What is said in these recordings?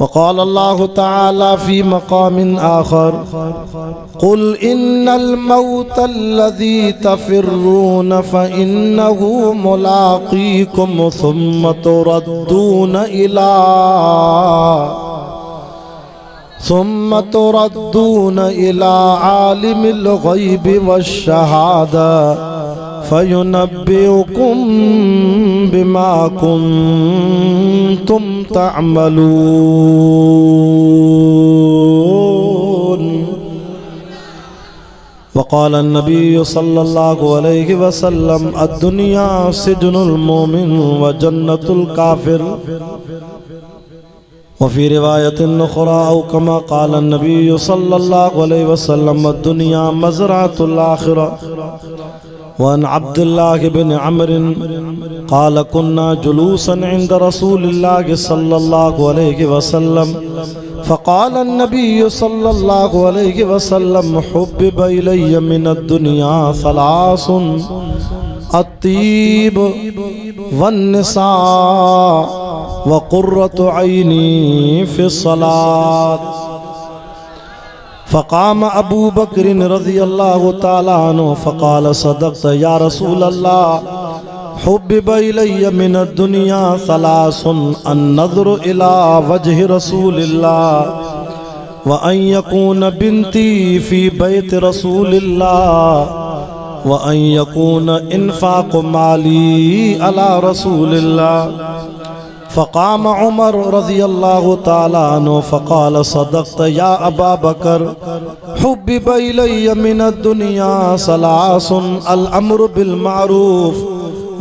वक़ाल अल्लाहु तआला फ़ी मक़ामिन आख़र क़ुल इन्नल मौतल्लज़ी तफ़िर्रून फ़इन्नहु मुलाक़ीकुम सुम्मा तुरद्दून इला आलिमिल ग़ैबि वश्शहादा फ़युनब्बिउकुम बिमा कुन्तुम तअमलून। वक़ाल अन्नबी सल्लल्लाहु अलैहि वसल्लम अद्दुनिया सिजनुल मोमिन व जन्नतुल काफिर। वफ़ी रिवायतिन उख़रा औ कमा क़ाल अन्नबी सल्लल्लाहु अलैहि वसल्लम अद्दुनिया मज़रअतुल आख़िरा। वअन अब्दुल्लाह बिन अम्र क़ाल कुन्ना जुलूसन इंद रसूलिल्लाह सल्लल्लाहु अलैहि वसल्लम फ़क़ाल अन्नबी सल्लल्लाहु अलैहि वसल्लम हुब्बिब इलय्य मिनद्दुनिया सलासुन अत्तीब वन्निसा व क़ुर्रतु ऐनी फ़िस्सलात। फ़क़ाम अबू बकर रज़ियल्लाहु तआला अन्हु फ़क़ाल सदक़त या रसूल अल्लाह हुब्बिब इलय्य मिनद्दुनिया सलासुन अन्नज़्रु इला वजहि रसूलिल्लाह व अन यकून बिन्ती फ़ी बैत रसूलिल्लाह व अन यकून इन्फ़ाक़ु माली अला रसूलिल्लाह। फ़क़ाम उमर रज़ियल्लाहु तआला अन्हु फ़क़ाल सदक़त या अबा बकर हुब्बिब इलय्य मिनद्दुनिया सलासुन अल अम्रु बिल मारूफ़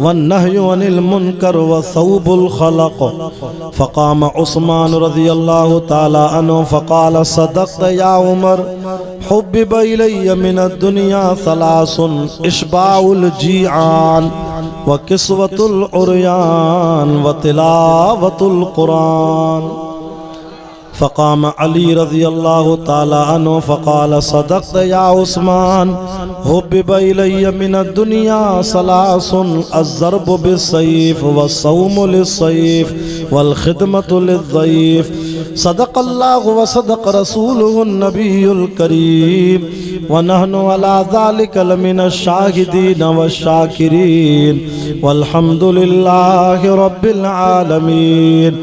वन्नहयु अनिल मुनकर व सौबुल खलक़। फ़क़ाम उस्मान रज़ियल्लाहु तआला अन्हु फ़क़ाल सदक़त या उमर हुब्बिब इलय्य मिनद्दुनिया सलासुन इश्बाउल जीआन व किस्वतुल उरयान व तिलावतुल कुरान। फ़क़ाम अली रज़ियल्लाहु तआला अन्हु फ़क़ाल सदक़त या उस्मान हुब्बिब इलय्य मिनद्दुनिया सलासुन अज़्ज़रबु बिस्सैफ़ व सौमु लिस्सैफ़ वल ख़िदमतु लिज़्ज़ैफ़। सदक़ल्लाहु व सदक़ रसूलुहुन नबियुल करीम व नहनु अला ज़ालिका लमिनश शाहिदीन वश्शाकिरीन वल्हम्दुलिल्लाहि रब्बिल आलमीन।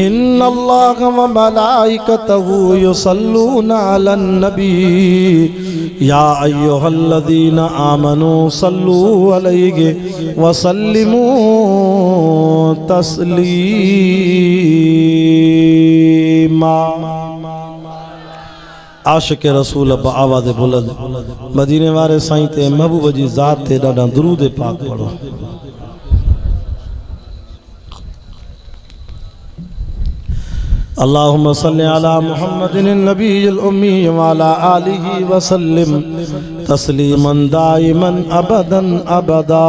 इन्नल्लाह व मलाइकतहु युसल्लूना अलन नबी या अय्युहल्लज़ीना आमनू सल्लू अलैहि व सल्लिमू तस्लीमा। आशिक़ रसूल आवाज़ बुलंद मदीने वारे साईं ते महबूब जी ज़ात ते ॾाढा दुरूद पाक पढ़ो। अल्लाहुम्मा सल्लि अला मुहम्मदिन नबिय्यिल उम्मी व अला आलिहि व सल्लिम तस्लीमन दाइमन अबदन अबदा।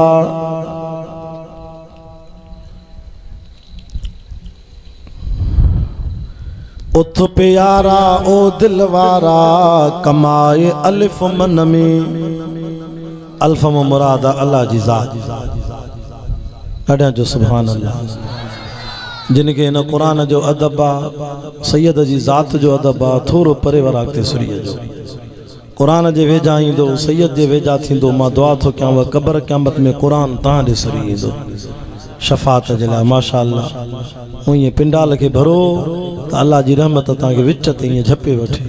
उथ प्यारा ओ दिलवारा कमाए अलिफ मन में। अल्फ में मुराद अल्लाह जी ज़ात। ॾाढा जो सुभान अल्लाह। जिनके इन कुरान जो अदब आ सैयद जी ज़ात जो अदब आ थोरो परे वराग ते सुरीअ जो। कुरान जे वेझा ईंदो सैयद जे वेझा थींदो। मां दुआ थो कयां क़ब्र क़यामत में कुरान तव्हां ॾे सुरी ईंदो शफ़ात जे लाइ। माशा अल्लाह हूं ईअं पिंडाल खे भरो त अल्लाह जी रहमत तव्हांखे विच ते ईअं झपे वठे।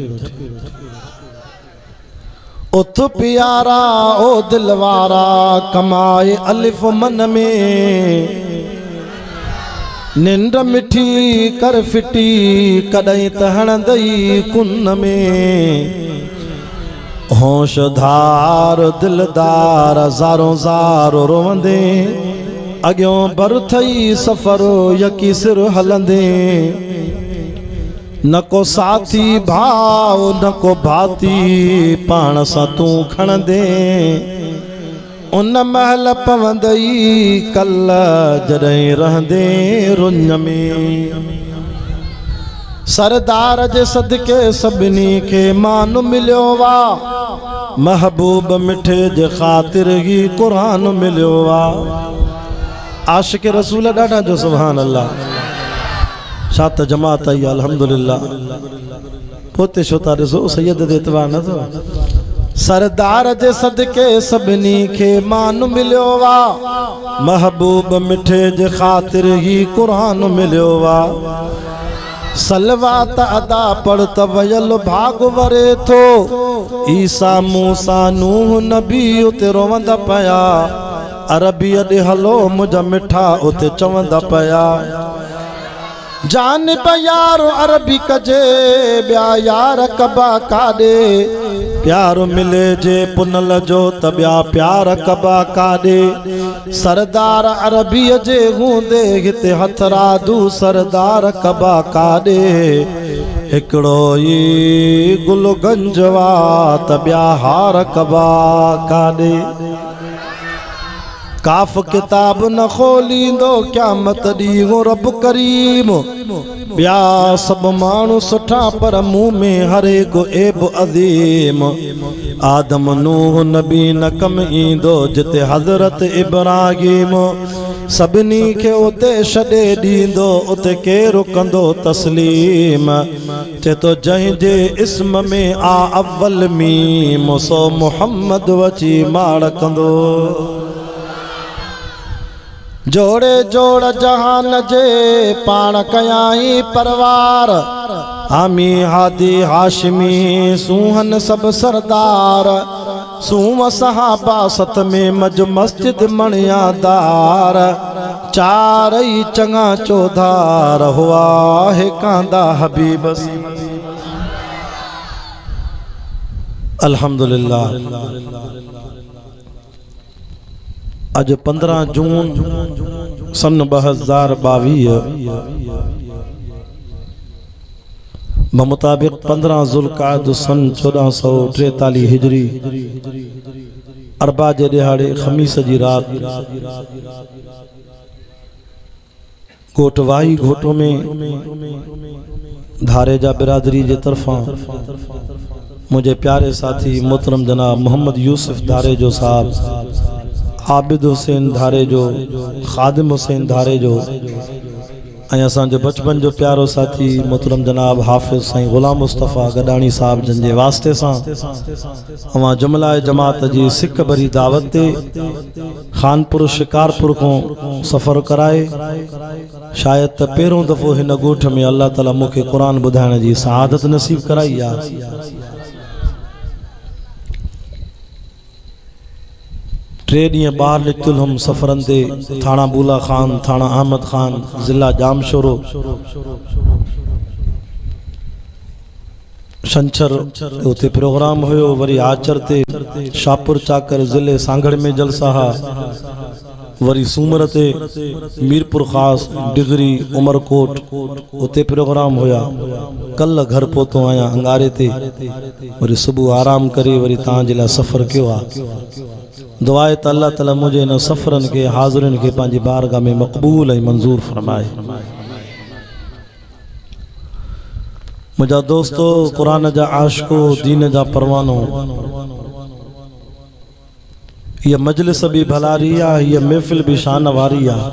उथ प्यारा ओ दिलवारा कमाए अलिफ मन में। निंड मिठी कर फिटी कॾहिं त हणंदई कुन में। होशधार दिलदार ज़ारो ज़ारो रोवंदे अॻियों बर थई सफ़र यकी सिर हलंदे। न को साथी भाव न को भाती पाण सां तूं खणंदे। उन महल पवंदई कल जॾहिं रहंदे रुञ में। सरदार जे सदके सभिनी खे मान मिलियो वा। महबूब मिठे जे ख़ातिर ही कुरान मिलियो वा। आशिक़ रसूल ॾाढा जो सुभान अल्लाह। शात जमात आई अल्हम्दुलिल्लाह पोते छोता ॾिसो सैयद ते एतबार न थो सरदार जे सदके सभिनी खे मान मिलियो वा महबूब मिठे जे ख़ातिर ही कुरान मिलियो वा सलवात अदा पढ़ त वयल भाग वरे थो ईसा मूसा नूह नबी उते रोवंदा पया अरबी ॾे हलो मुंहिंजा मिठा उते चवंदा पया जान यारो अरबी कजे ॿिया यार कबा काॾे प्यार मिले जे पुनल जो त ॿिया प्यार कबा काॾे सरदार अरबीअ जे हूंदे हिते हथरादू सरदार कबा काॾे हिकिड़ो ई गुलगंज वा त ॿिया हार कबा काॾे काफ किताब न खोलींदो क़यामत ॾींहुं रब करीम ॿिया सभु माण्हू सुठा पर मुंह में हर हिकु ऐब अज़ीम आदम नूह नबी न कम ईंदो जिते हज़रत इब्राहिम सभिनी खे उते छॾे ॾींदो उते केरु कंदो तस्लीम चए थो जंहिंजे इस्म में आ अव्वल मीम सो मुहम्मद वची माड़ कंदो जोड़े जोड़ जहान जे पाण कयाई परवार हामी हादी हाशमी सूहन सब सरदार सूह सहाबा सत में मज मस्जिद मणियादार चारई चंगा चौधार हुआ है कांदा हबीब अल्हम्दुलिल्लाह अज 15 जून सन 2022 मुताबिक 15 ज़ुल्क़ाद सन 1443 हिजरी अरबा जे दिहाड़े खमीस जी रात कोटवाही घोटो में धारेजा बिरादरी जे तरफा मुझे प्यारे साथी मोहतरम जनाब मोहम्मद यूसुफ धारेजो साहब आबिद हुसैन धारेजो खादिम हुसैन धारेजो असांजो बचपन जो प्यारो साथी मोहतरम जनाब हाफिज साईं गुलाम मुस्तफ़ा गडानी साहब जन जे वास्ते सां अवां जुमला जमात जी सिक भरी दावत ते खानपुर शिकारपुर को सफ़र कराए शायद त पहिरों दफ़ो हिन ॻोठ में अल्लाह ताला मूंखे क़ुरान ॿुधाइण जी सआदत नसीब कराई आहे। 3 ॾींहं ॿाहिरि निकितल हम सफ़रनि ते थाणा बूला खान थाणा अहमद खान ज़िला जामशोरो छंछर उते प्रोग्राम हुयो वरी आचर ते शाहपुर चाकर ज़िले सांगड़ में जलसा हा वरी सूमर ते मीरपुर खास डिगरी उमरकोट उते प्रोग्राम हुया कल घर पहुतो आया अंगारे ते वरी सुबह आराम करे वरी तां जे लाइ सफ़र कयो आहे। दुआ त अल्लाह ताला मुझे इन सफ़रन के हाज़िरन के पंहिंजी बारगाह में मक़बूल ऐं मंज़ूर फरमाए। मुझा दोस्तों कुरान जा आशिको दीन जा परवानो ये मजलिस भी भलारी आहे ये महफिल भी शान वारी आहे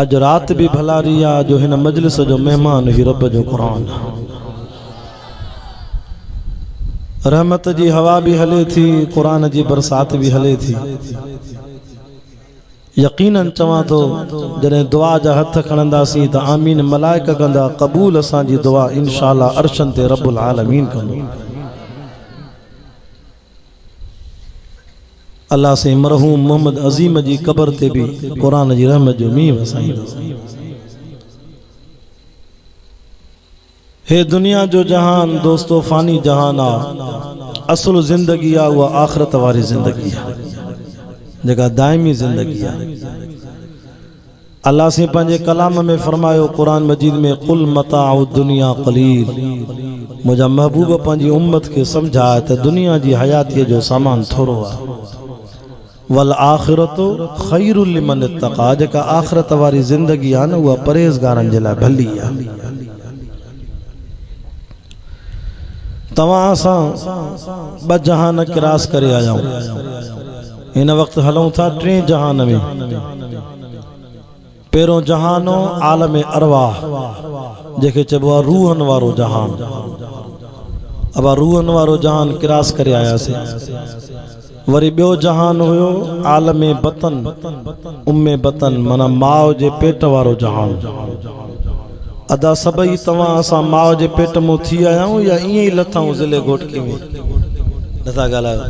अज रात भी भलारी आहे जो हिन मजलिस जो मेहमान ही रब जो कुरान रहमत जी हवा भी हले थी कुरान जी बरसात भी हले थी। यकीनन चवां तो जॾहिं दुआ जा हथ खणंदासीं त आमीन मलाइका कंदा क़बूल असांजी दुआ इंशाअल्लाह अर्शन ते रब्बुल आलमीन कंदो। अल्लाह से मरहूम मोहम्मद अजीम जी कब्र ते भी कुरान जी रहमत जो मींहुं वसाईंदो। हे दुनिया जो जहान दोस्तों फानी जहान आ असुल जिंदगी आ वो आखिरत वारी जिंदगी आ जगह दायमी जिंदगी आ। अल्लाह से पंहिंजे कलाम में फरमायो कुरान मजीद में कुल मताउ दुनिया कलील मुझा महबूब पंहिंजी उम्मत के समझाए त दुनिया जी हयाती जो सामान थोरो आ वल आखिरतो खैरुल लिमन इत्तका जेका आखिरत वारी जिंदगी आ न उहा परहेज़गारन जे लाइ भली आ। तवां सां ब जहान क्रॉस करे आयाऊं इन वक्त हलूं था 3 जहान में। पेरों जहानो आलम अरवाह जेके चबो आहे रूहन वारो जहान। अब रूहन वारो जहान क्रास करे आयासीं। वरी बियो जहान हुयो आलम बतन उम्मे बतन माना माओ जे पेट वारो जहान। अदा सभई तव्हां असां माओ जे पेट में थी आया आहियूं या ईअं ई लथाऊं ज़िले घोटकी में? नथा ॻाल्हायो।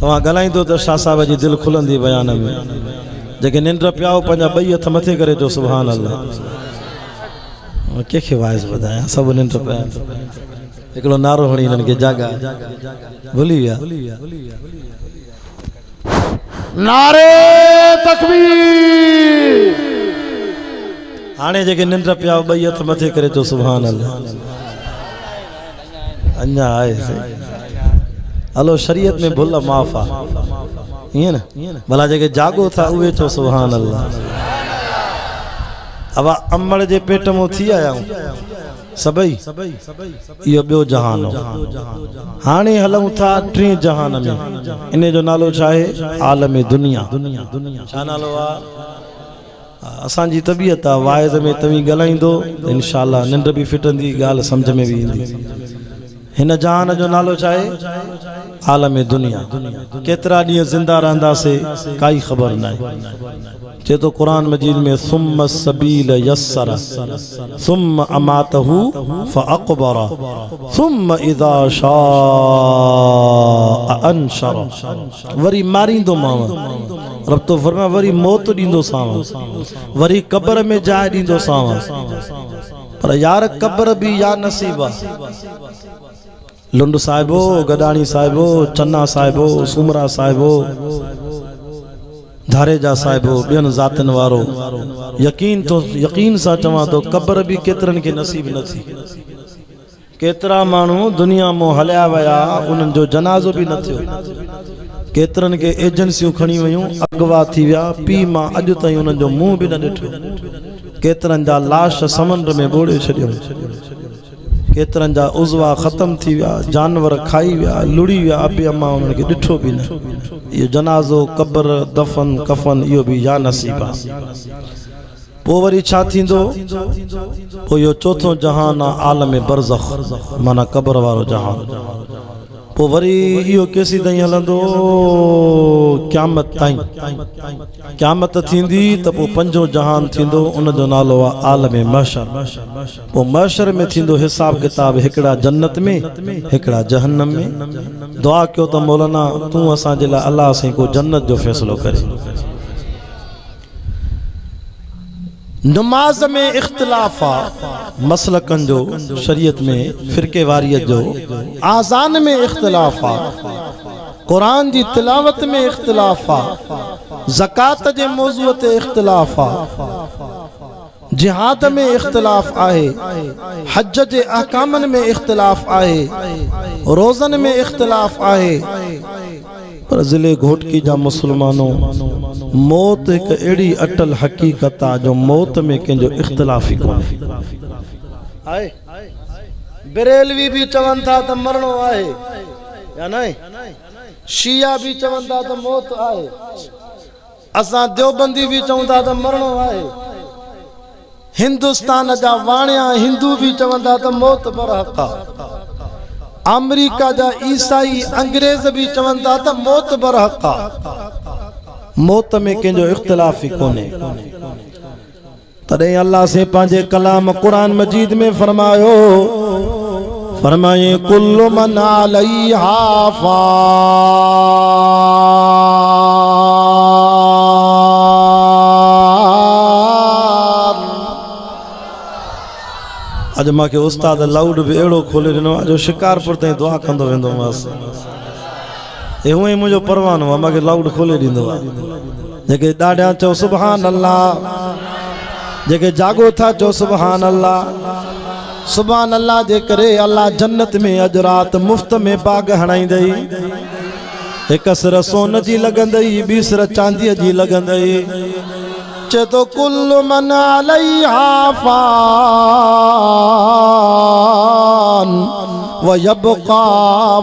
तव्हां ॻाल्हाईंदो त शाह साहिब जी दिलि खुलंदी बयान में। जेके निंड पियाओ पंहिंजा ॿई हथ मथे करे चओ सुभान अल्लाह। कंहिंखे वाइस ॿुधायां सभु निंड पिया। हिकिड़ो नारो हणी हिननि खे जागा भुली विया। नारे तकबीर। हाणे जेके निंड पिया ॿई हथ मथे करे चओ सुभान अल्लाह। अञा आहे हलो शरीयत में भुल माफ़ आहे ईअं न। भला जेके जागो था उहे चओ सुभान अल्लाह। अब अमड़ जे पेट में थी आया आहियूं सभई। इहो ॿियो जहान हो। हाणे हलूं था टे जहान में। इन जो नालो छा आहे? आलम दुनिया। छा नालो आहे? असांजी तबीयत आहे वाइज़ में तव्हीं ॻाल्हाईंदो इंशाअल्लाह निंड बि फिटंदी ॻाल्हि सम्झ में बि ईंदी। हिन जहान जो नालो छा आहे? आलम दुनिया। केतिरा ॾींहं ज़िंदा रहंदासीं काई ख़बर न आहे। चए तो कुरान मजीद में सुम्म सबील यस्सर सुम्म अमातहु फअक़बर सुम्म इज़ा शाअ अंशर। वरी मारींदो माव। रब तो फरमाए वरी मौत ॾींदो साव। वरी कब्र में जाइ ॾींदो साव। पर यार कब्र भी या नसीबा। लुंड साहिबो, गडानी साहिबो, चन्ना साहिबो, सुमरा साहिबो, धारेजा साहिबो, ॿियनि ज़ातिन वारो यकीन सां चवां तो कब्र भी केतिरनि खे नसीब न थी। केतिरा माण्हू दुनिया मां हलिया विया उन्हनि जो जनाज़ो भी न थियो। केतिरनि खे एजेंसियूं खणी वयूं अगवा थी विया पी मां अॼु ताईं उन्हनि जो मुंहुं भी न ॾिठो। केतिरनि जा लाश समुंड में ॿोड़े छॾियो। केतिरनि जा उज़वा ख़त्म थी विया जानवर खाई विया लुड़ी विया अबे अम्मा उन्हनि खे ॾिठो भी न। इहो जनाज़ो कब्र दफ़न कफ़न इहो भी या नसीब आहे। पोइ वरी छा थींदो? पोइ इहो चौथों जहान आहे आलम बरज़ख माना कब्र वारो जहान। पोइ वरी इहो केसी ताईं हलंदो? क़यामत ताईं। क़यामत थींदी त पोइ पंजो जहान थींदो उन जो नालो आहे आलम महशर। पोइ महशर में थींदो हिसाब किताब हिकिड़ा जन्नत में हिकिड़ा जहन्नम में। दुआ कयो त मौलाना तूं असांजे लाइ अल्लाह साईं को जन्नत जो फ़ैसिलो करे। नमाज में इख्तिलाफ आहे मसलकन जो शरीयत में फिरके वारियत जो। आज़ान में इख्तिलाफ आहे। कुरान जी तिलावत में इख्तिलाफ आहे। ज़कात जे मौज़ूअ ते इख्तिलाफ आहे। जिहाद में इख्तिलाफ आहे। हज जे अहकामन में इख्तिलाफ आहे। रोज़न में इख्तिलाफ आहे। पर ज़िले घोटकी जा मुसलमानों मौत एक एड़ी अटल हकीकत आहे जो मौत में कंहिंजो इख्तिलाफ ही कोन्हे। बरेलवी भी चवन था त मरणो आहे या नहीं? शिया भी चवन था त मौत आहे। असां देवबंदी भी चवन था त मरणो आहे। हिंदुस्तान जा वाणिया हिंदू भी चवन था त मौत बरहक़ आहे। अमेरिका जा ईसाई अंग्रेज भी चवन था त मौत बरहक़ आहे। मौत में कंहिंजो इख्तिलाफ ही कोन्हे। तॾहिं अल्लाह से पंहिंजे कलाम कुरान मजीद में फरमायो फरमाए कुल्लु मन अलैहा फान। अॼु मूंखे उस्ताद लाउड भी अहिड़ो खोले ॾिनो आहे जो शिकारपुर ताईं दुआ कंदो वेंदो हुअसि। हूअं ई मुंहिंजो परवानो आहे मूंखे लाउड खोले ॾींदो आहे। जेके ॾाढा चओ सुभान अल्लाह। जेके जागो था चओ सुभान अल्लाह। सुभान अल्लाह जे करे अल्लाह जन्नत में अॼु राति मुफ़्त में बाग हणाईंदई। हिक सिर सोन जी लॻंदई ॿी सिर चांदीअ जी लॻंदई। चए तो कुल्लु मन अलैहा फान व यबका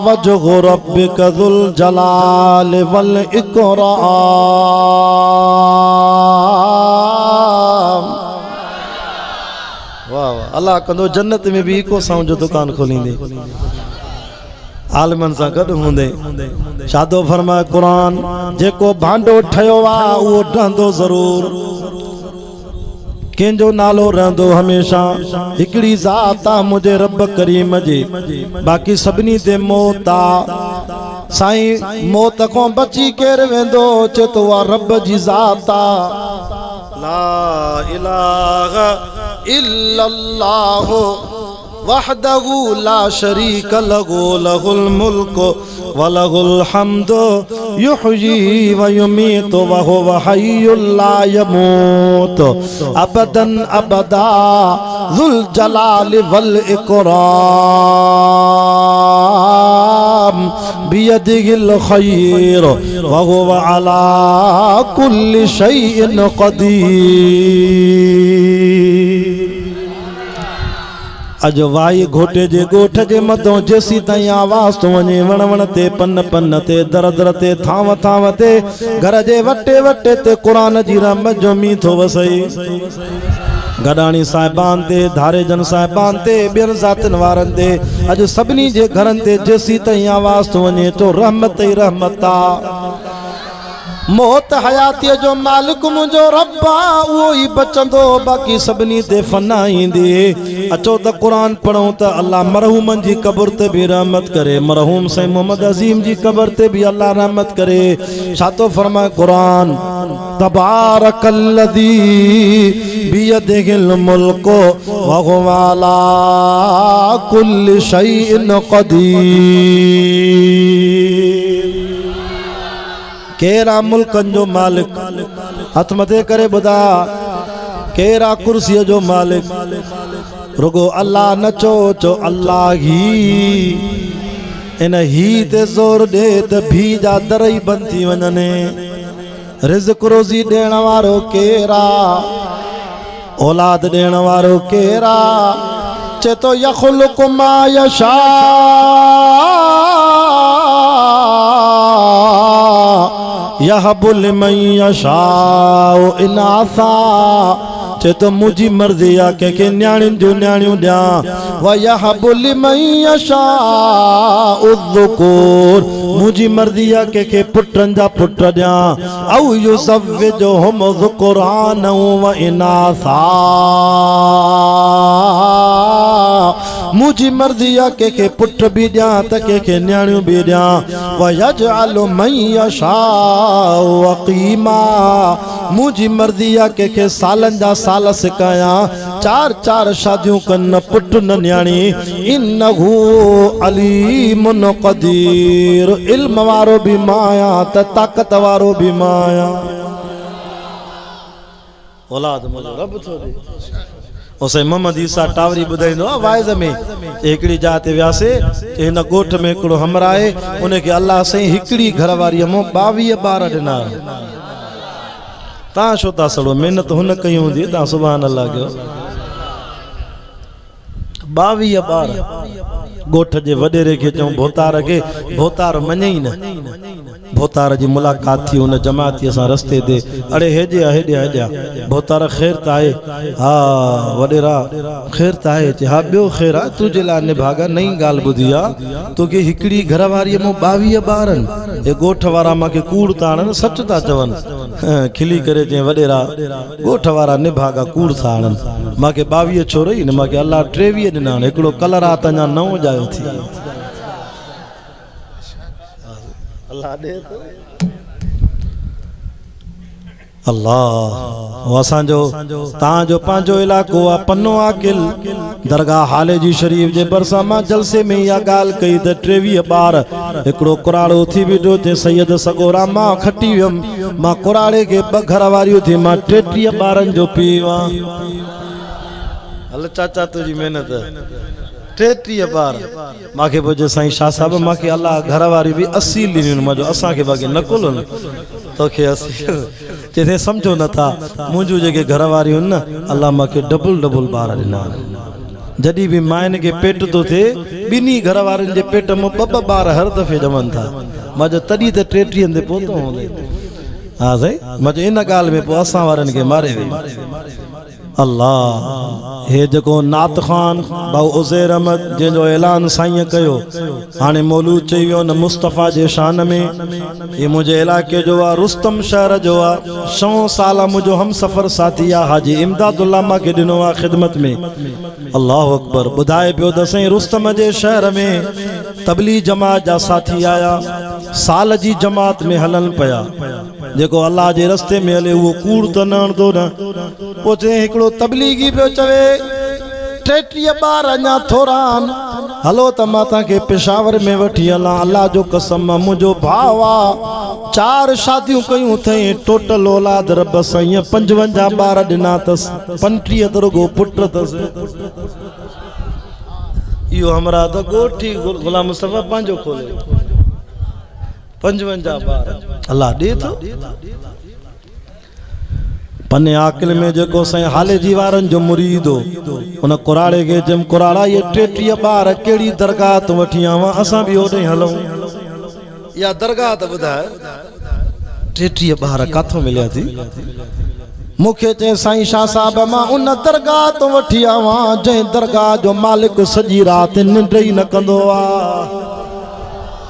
वजहु रब्बिका ज़ुल जलाल वल इकराम। वाह वाह अल्लाह कंदो जन्नत में भी को साउं जो दुकान खोलींदे आलमन सा गड होंदे शादो फरमाए कुरान जेको भांडो ठयो आ वो रहंदो जरूर केंजो नालो रहंदो हमेशा हिकड़ी जात आ मुझे रब करीम जी बाकी सबनी ते मौत आ साईं मौत को बची केर वेंदो चेतो आ रब जी जात आ ला इलाहा इल्लल्लाह वहदहु ला शरीक लहु लहुल मुल्क व लहुल हम्द युहयी व युमीत व हुव हय्युल ला यमूत अबदन अबदा ज़ुल जलाल वल इकराम बियदिहिल खैर व हुव अला कुल्लि शैइन क़दीर। अज वाई घोटे जे गोठ जे मथों जेसी ताईं आवाज़ तो वञे वण वण ते पन पन ते दर दर ते थांव थांव ते घर जे वटे वटे ते क़ुरान जी रहमत जो मींहुं थो वसई गडाणी साहिबान ते धारे जन साहिबान ते ॿियनि ज़ातियुनि वारनि ते अॼु सभिनी जे घरनि ते जेसी ताईं आवाज़ तो वञे तो रहमत ई रहमत आ। मौत हयातीअ जो मालिक मुंहिंजो रब आ उहो ई बचंदो बाक़ी सभिनी ते फना ईंदी। अचो त क़ुरान पढ़ूं त अल्लाह मरहूमनि जी क़ब्र ते बि रहमत करे मरहूम साईं मोहम्मद अज़ीम जी क़ब्र ते बि अल्लाह रहमत करे। छा थो फरमाए क़ुरान तबारकल्लज़ी बियदिहिल मुल्क व हुव अला कुल्लि शैइन क़दीर। केरा मुल्कन जो मालिक हथ मथे करे बुधा केरा कुर्सीअ जो मालिक रुगो अल्लाह न चो चो अल्लाह ही इन ही ते ज़ोर दे त भी जा दर ई बंद थी वञने। रिज़्क़ रोज़ी ॾियण वारो केरा औलाद ॾियण वारो केरा चे तो यख़्लुक़ु मा यशा यहबु लिमन यशाउ इनासा चे तो मुझी मर्जी आ के न्याणियुनि जो न्याणियूं ॾियां व यहबु लिमन यशाउ ज़ुकूर मुझी मर्जी आ के पुटनि जा पुट ॾियां औ युज़व्विजुहुम ज़ुकुरान व इनासा मुझी मर्जी आ के पुट भी ॾियां त के न्याणियूं भी ॾियां व यजअलु मन यशाउ अक़ीमा मुझी मर्जी आ के सालन जा साल सिकाया चार चार शादियों कन पुट न न्याणी इन्नहु अलीमुन क़दीर इल्म वारो भी माया त ताकत वारो भी माया। औलाद मुझो रब थो दे उसे मोहम्मद ईसा टावरी ॿुधाईंदो आहे वाइज़ में हिकिड़ी जाइ ते वियासीं हिन ॻोठ में हिकिड़ो हमरा आहे उनखे अल्लाह साईं हिकिड़ी घरवारीअ मां 22 ॿार ॾिना। तव्हां छो था सड़ो महिनत हुन कई हूंदी तव्हां सुभान अल्लाह कयो 22 ॿार ॻोठ जे वॾेरे खे चऊं भोतार खे भोतार मञे ई न भोतार जी मुलाक़ात थी उन जमातीअ सां रस्ते ते अड़े हेॾे हेॾे भोतार ख़ैर त आहे हा वॾेरा ख़ैर त आहे चए हा ॿियो ख़ैर आहे तुंहिंजे लाइ निभागा नई ॻाल्हि ॿुधी आहे तोखे हिकिड़ी घरवारीअ मां 22 ॿारनि हे ॻोठ वारा मूंखे कूड़ था आणनि सच था चवनि खिली करे चई वॾेरा ॻोठ वारा निभागा कूड़ था आणनि मूंखे 22 छोरो ई न मूंखे अल्लाह 23 ॾिना आहिनि हिकिड़ो कलर आहे त अञा नओं जायो थी अल्लाह दे तो अल्लाह असांजो तव्हांजो पंहिंजो इलाइक़ो आहे पन्नो आकिल दरगाह हाले जी शरीफ जे भरिसां मां जलसे में इहा ॻाल्हि कई त 23 ॿार हिकिड़ो कुराड़ो थी बीठो ते सैयद सगोरा मां खटी वियुमि मां कुराड़े खे 2 घर वारियूं थी मां 33 ॿारनि जो पीउ आहियां। हल चाचा तुंहिंजी महिनत 33 ॿार मूंखे पोइ साईं शाह साहिब मूंखे अल्लाह घर वारी बि 80 ॾिनियूं मज़ो असांखे बाक़ी न कुल तोखे 80 चए सम्झो नथा मुंहिंजूं जेके घर वारियूं न अल्लाह मूंखे डबल ॿार ॾिना जॾहिं बि माइनि खे पेट थो थिए 2 घर वारनि जे पेट में 2 ॿार हर दफ़े ॼमनि था मज़ो तॾहिं त 33 ते पहुतो हूंदे हा साईं मज़ो इन ॻाल्हि में पोइ असां वारनि खे मारे वई अल्लाह हे जेको नात खान भाऊ उज़ैर अहमद जंहिंजो ऐलान साईं कयो हाणे मौलूद चई वियो न मुस्तफ़ा जे शान में ये मुंहिंजे इलाइक़े जो आहे रुस्तम शहर जो आहे 100 साल मुंहिंजो हम सफ़र साथी आहे हाजी इमदादुल्लाह मूंखे ॾिनो आहे ख़िदमत में अल्लाह अकबर ॿुधाए पियो त साईं रुस्तम जे शहर में तबलीग जमात जा साथी आया साल जी जमात में हलन पिया जेको अल्लाह जे रस्ते में हले उहो कूड़ त न हणंदो न पोइ चई हिकिड़ो तबलीगी पियो चवे 33 ॿार अञा थोरा आहिनि हलो त मां तव्हांखे पेशावर में वठी हलां अल्लाह जो कसम मुंहिंजो भाउ आहे 4 शादियूं कयूं अथई टोटल औलाद रब साईं 55 ॿार ॾिना अथसि 35 त रुगो पुट अथसि इहो हमरा त ॻोठी गुलाम मुस्तफ़ा पंहिंजो खोले 55 ॿार अल्लाह ॾे थो पने आकिल में जेको साईं हाले जी वारनि जो मुरीद हो उन कुराड़े खे जम कुराड़ा ये 33 ॿार कहिड़ी दरगाह तो वठी आवां असां बि ओॾे हलूं या दरगाह त ॿुधाए 33 ॿार काथों मिलिया थी मूंखे चए साईं शाह साहब मां उन दरगाह तो वठी आवां जंहिं दरगाह जो मालिक सॼी राति निंड ई न कंदो आहे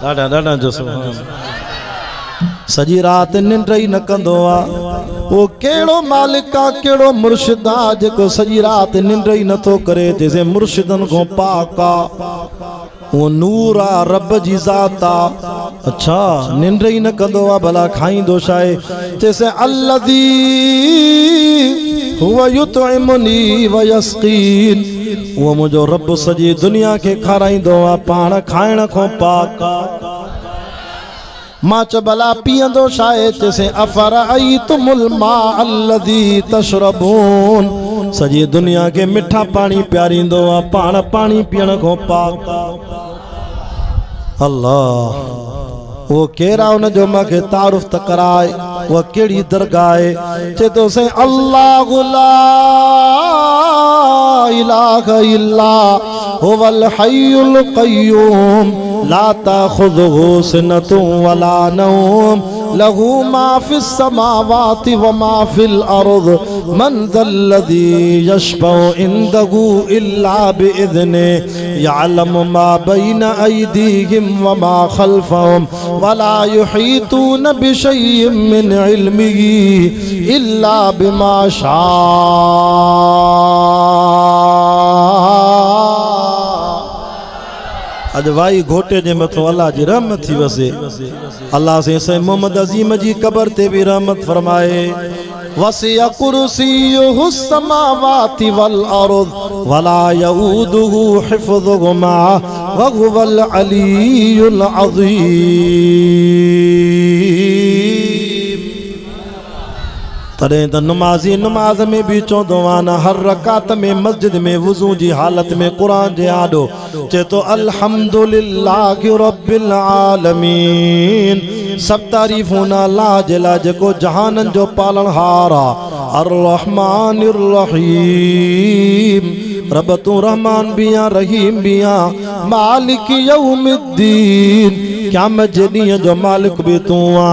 ॾाढा ॾाढा जो सॼी राति निंड ई न कंदो आहे वो केड़ो मालिक आ केड़ो मुर्शिद आ जेको सॼी राति निंड ई नथो करे जैसे मुर्शिदन को पाक आ वो नूर आ रब जी ज़ात आ अच्छा निंड ई न कंदो आ भला खाईंदो छाए जैसे अल्लज़ी हुवा युतइमुनी व यस्कीन वो मुंहिंजो रब सॼी दुनिया खे खाराईंदो आ पाण खाइण खां पाक आ मां च भला पीअंदो छाए चइसे अफरअयतुमुल मा अल्लज़ी तशरबून सॼी दुनिया खे मिठा पाणी पियारींदो आहे पाण पाणी पीअण खां पाक अल्लाह वो केरा उन जो मूंखे तारुफ़ त कराए वो कहिड़ी दरगाह आहे चए थो साईं अल्लाहु ला इलाहा इल्ला हुवल हय्युल क़य्यूम ला ताख़ुज़ुहु सिनतुन वला नौम लहू मा फिस समावाति व मा फिल अर्ज़ मन ज़ल्लज़ी यशफ़उ इंदहु इल्ला बिइज़्निहि यअलमु मा बैन अयदीहिम व मा ख़ल्फ़हुम वला युहीतून बिशय्इन मिन इल्मिही इल्ला बिमा अज भाई घोटे जे मथो अल्लाह जी रहमत थी वसे अल्लाह से साईं मोहम्मद अजीम जी कबर ते भी रहमत फरमाए वसिया कुर्सियुहु समावाति वल अर्ज़ वला यऊदुहु हिफ़्ज़ुहुमा व हुवल अलीयुल अज़ीम तॾहिं त नमाज़ी नमाज में भी चवंदो आहे न हर रकात में मस्जिद में वुज़ू जी हालत में क़ुरान जे आॾो चए थो अल्हम्दुलिल्लाहि रब्बिल आलमीन सब तारीफ़ूं अल्लाह जे लाइ जेको जहाननि जो पालनहार आहे अर्रहमानिर रहीम रब तू रहमान भी आ रहीम भी आ मालिक यौमिद्दीन क़यामत जे ॾींहं जो मालिक भी तू आ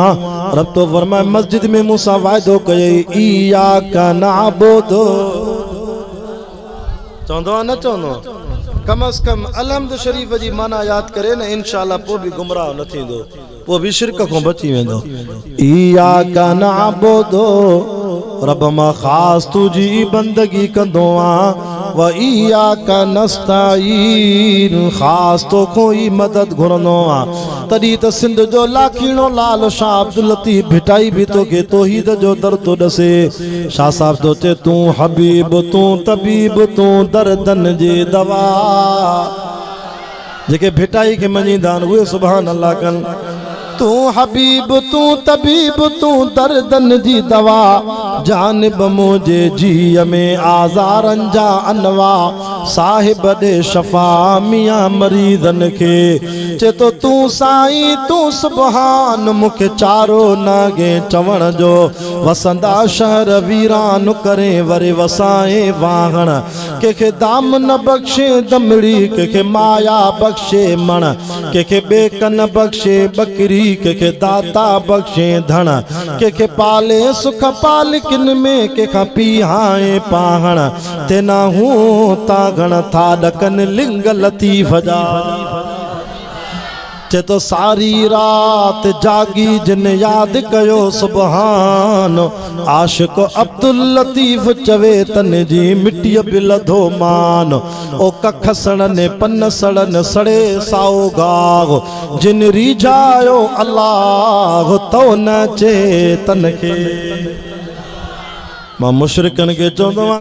रब तो फरमाए मस्जिद में मूंसा वायदो कई इय्याका नअबुदु चवंदो न चवंदो कम अज कम अलहम्द शरीफ जी माना याद करे न इंशाअल्लाह पोइ भी गुमराह न थींदो पोइ भी शिरक खां बची वेंदो इय्याका नअबुदु रब मां ख़ास तुझी बंदगी कंदो आ व इय्याका नस्ताईन ख़ास तोखो ही मदद घुरंदो आ तॾहिं त सिंध जो लाखीणो लाल शाह अब्दुल लतीफ़ भिटाई भी तोखे तौहीद जो दर तो ॾसे शाह साहब तो चे तूं हबीब तूं तबीब तूं दर्दन जे दवा जेके भिटाई के मञींदा आहिनि उहे सुभान अल्लाह कनि तू हबीब तू तबीब तू दर्दन जी दवा जानिब मुझे जी में आज़ारन जा अनवा साहिब दे शफा मियां मरीदन के चे तो तू साईं तू सुबहान मुखे चारो नागे चवण जो वसंदा शहर वीरान करे वरे वसाए वाहण के दाम न बख्शे दमड़ी के माया बख्शे मण के बेकन बख्शे बकरी के दाता बख्शे धन के पाले सुख पालकिन में के पीहाए पाहण तेना हूँ तागण था डकन लिंग लतीफ जा चे तो सारी रात जागी जिन याद कयो सुबहान आशिक अब्दुल लतीफ चवे तन जी मिट्टी बिलधो मान ओ कख सड़ने पन सड़न सड़े साओ गाग जिन रीझायो अल्लाह तो न चे तन के मां मुशरिकन के चवंदो